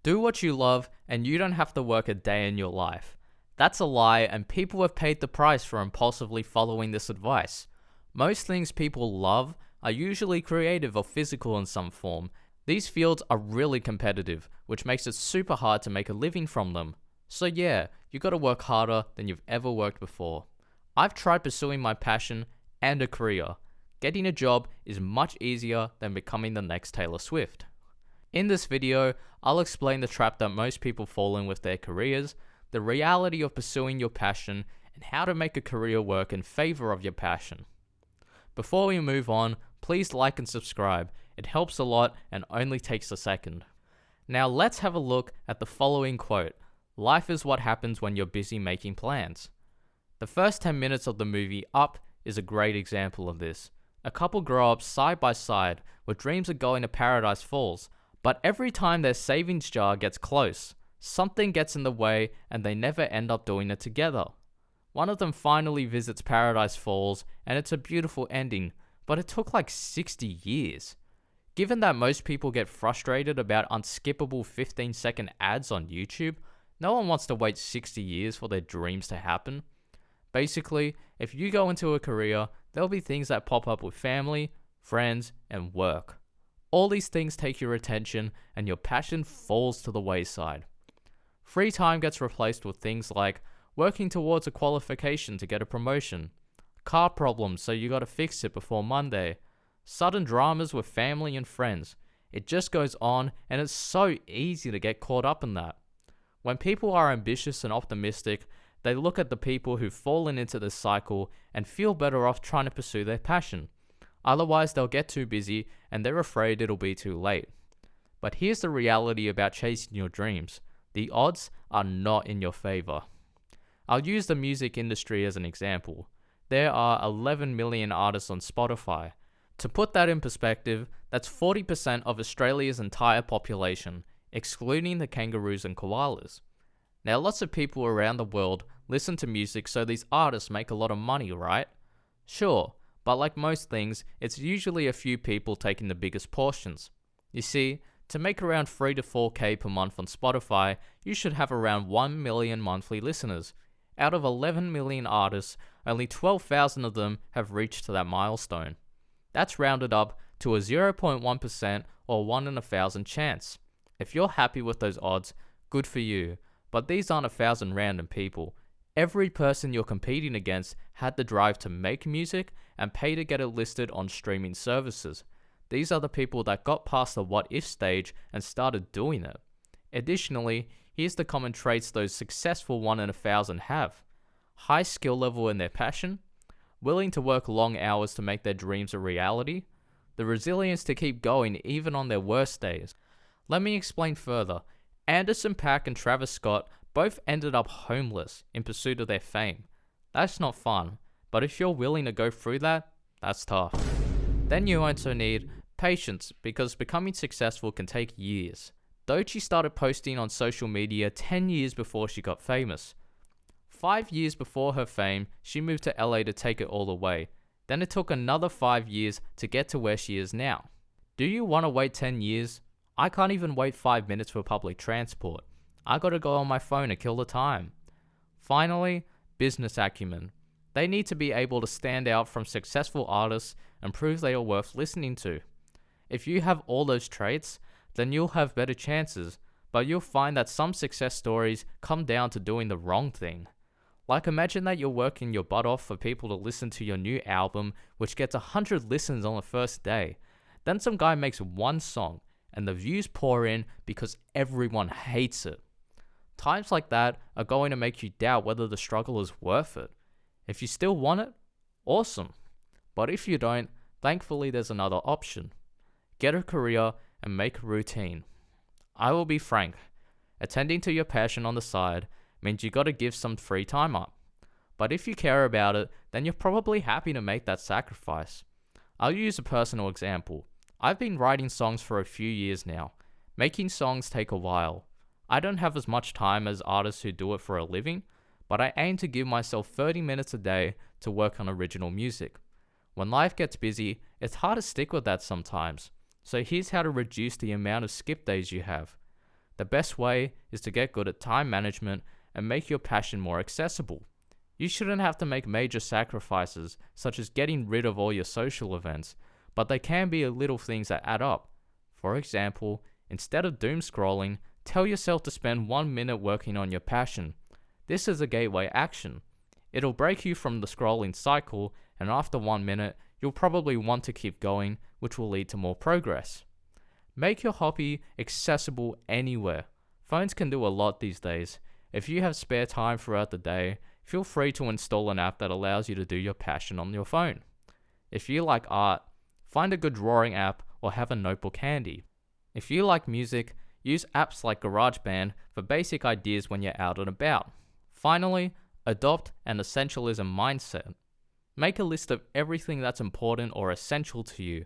Do what you love and you don't have to work a day in your life. That's a lie, and people have paid the price for impulsively following this advice. Most things people love are usually creative or physical in some form. These fields are really competitive, which makes it super hard to make a living from them. So yeah, you gotta work harder than you've ever worked before. I've tried pursuing my passion and a career. Getting a job is much easier than becoming the next Taylor Swift. In this video, I'll explain the trap that most people fall in with their careers, the reality of pursuing your passion, and how to make a career work in favor of your passion. Before we move on, please like and subscribe. It helps a lot and only takes a second. Now let's have a look at the following quote. Life is what happens when you're busy making plans. The first 10 minutes of the movie Up is a great example of this. A couple grow up side by side with dreams of going to Paradise Falls, but every time their savings jar gets close, something gets in the way and they never end up doing it together. One of them finally visits Paradise Falls and it's a beautiful ending, but it took like 60 years. Given that most people get frustrated about unskippable 15-second ads on YouTube, no one wants to wait 60 years for their dreams to happen. Basically, if you go into a career, there'll be things that pop up with family, friends, and work. All these things take your attention and your passion falls to the wayside. Free time gets replaced with things like working towards a qualification to get a promotion, car problems so you gotta fix it before Monday, sudden dramas with family and friends. It just goes on, and it's so easy to get caught up in that. When people are ambitious and optimistic, they look at the people who've fallen into this cycle and feel better off trying to pursue their passion. Otherwise, they'll get too busy and they're afraid it'll be too late. But here's the reality about chasing your dreams. The odds are not in your favor. I'll use the music industry as an example. There are 11 million artists on Spotify. To put that in perspective, that's 40% of Australia's entire population, excluding the kangaroos and koalas. Now, lots of people around the world listen to music so these artists make a lot of money, right? Sure, but like most things, it's usually a few people taking the biggest portions. You see, to make around 3 to 4k per month on Spotify, you should have around 1 million monthly listeners. Out of 11 million artists, only 12,000 of them have reached that milestone. That's rounded up to a 0.1% or 1 in 1,000 chance. If you're happy with those odds, good for you. But these aren't 1,000 random people. Every person you're competing against had the drive to make music and pay to get it listed on streaming services. These are the people that got past the what if stage and started doing it. Additionally, here's the common traits those successful 1 in 1,000 have. High skill level in their passion, willing to work long hours to make their dreams a reality, the resilience to keep going even on their worst days. Let me explain further. Anderson .Paak and Travis Scott both ended up homeless in pursuit of their fame. That's not fun, but if you're willing to go through that, that's tough. Then you also need patience, because becoming successful can take years. Doechii started posting on social media 10 years before she got famous. 5 years before her fame, she moved to LA to take it all away. Then it took another 5 years to get to where she is now. Do you want to wait 10 years? I can't even wait 5 minutes for public transport. I gotta go on my phone to kill the time. Finally, business acumen. They need to be able to stand out from successful artists and prove they are worth listening to. If you have all those traits, then you'll have better chances, but you'll find that some success stories come down to doing the wrong thing. Like, imagine that you're working your butt off for people to listen to your new album, which gets 100 listens on the first day. Then some guy makes one song, and the views pour in because everyone hates it. Times like that are going to make you doubt whether the struggle is worth it. If you still want it, awesome. But if you don't, thankfully there's another option. Get a career and make a routine. I will be frank, attending to your passion on the side means you gotta give some free time up. But if you care about it, then you're probably happy to make that sacrifice. I'll use a personal example. I've been writing songs for a few years now. Making songs take a while. I don't have as much time as artists who do it for a living, but I aim to give myself 30 minutes a day to work on original music. When life gets busy, it's hard to stick with that sometimes. So here's how to reduce the amount of skip days you have. The best way is to get good at time management and make your passion more accessible. You shouldn't have to make major sacrifices, such as getting rid of all your social events, but they can be little things that add up. For example, instead of doom scrolling, tell yourself to spend 1 minute working on your passion. This is a gateway action. It'll break you from the scrolling cycle, and after 1 minute, you'll probably want to keep going, which will lead to more progress. Make your hobby accessible anywhere. Phones can do a lot these days. If you have spare time throughout the day, feel free to install an app that allows you to do your passion on your phone. If you like art, find a good drawing app or have a notebook handy. If you like music, use apps like GarageBand for basic ideas when you're out and about. Finally, adopt an essentialism mindset. Make a list of everything that's important or essential to you.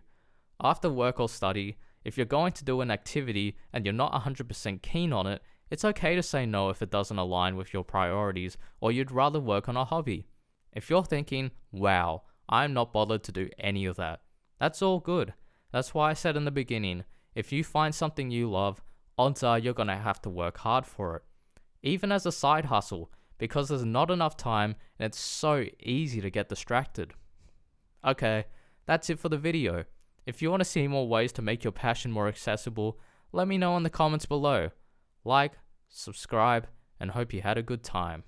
After work or study, if you're going to do an activity and you're not 100% keen on it, it's okay to say no if it doesn't align with your priorities or you'd rather work on a hobby. If you're thinking, wow, I'm not bothered to do any of that, that's all good. That's why I said in the beginning, if you find something you love, odds are you're going to have to work hard for it. Even as a side hustle, because there's not enough time and it's so easy to get distracted. Okay, that's it for the video. If you want to see more ways to make your passion more accessible, let me know in the comments below. Like, subscribe, and hope you had a good time.